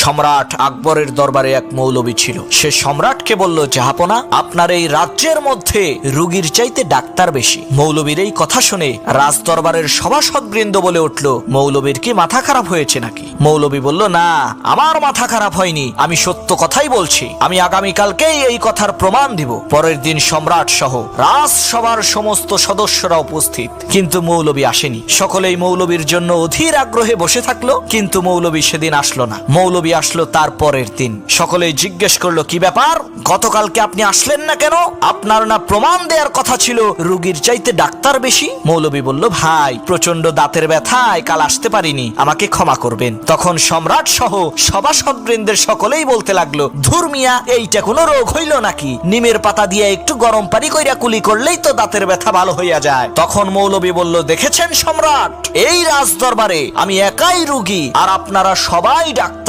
সম্রাট আকবরের দরবারে এক মৌলবী ছিল। সে সম্রাটকে বলল, জাহাপনা, আপনার এই রাজ্যের মধ্যে রোগীর চাইতে ডাক্তার বেশি। মৌলবীর এই কথা শুনে রাজ দরবারের সভাসদবৃন্দ বলে উঠল, মৌলবীর কি মাথা খারাপ হয়েছে নাকি? মৌলবী বলল, না, আমার মাথা খারাপ হয়নি, আমি সত্য কথাই বলছি। আমি আগামীকালকেই এই কথার প্রমাণ দিব। পরের দিন সম্রাট সহ রাজসভার সমস্ত সদস্যরা উপস্থিত, কিন্তু মৌলবী আসেনি। সকলেই মৌলবীর জন্য অধীর আগ্রহে বসে থাকলো, কিন্তু মৌলবী সেদিন আসলো না। মৌলবী আসলো তার পরের দিন। সকলেই জিজ্ঞেস করলো, কি ব্যাপার, গতকালকে আপনি আসলেন না কেন? আপনার না প্রমাণ দেওয়ার কথা ছিল রোগীর চাইতে ডাক্তার বেশি? মৌলবী বলল, ভাই, প্রচন্ড দাঁতের ব্যথায় কাল আসতে পারিনি, আমাকে ক্ষমা করবেন। তখন সম্রাট সহ সভাসদবৃন্দের সকলেই বলতে লাগলো, ধুর মিয়া, এইটা কোনো রোগ হইল নাকি? নিমের পাতা দিয়ে একটু গরম পানি কইরা কুলি করলেই তো দাঁতের ব্যথা ভালো হইয়া যায়। তখন মৌলবী বলল, দেখেছেন সম্রাট, এই রাজ দরবারে আমি একাই রোগী আর আপনারা সবাই ডাক্তার।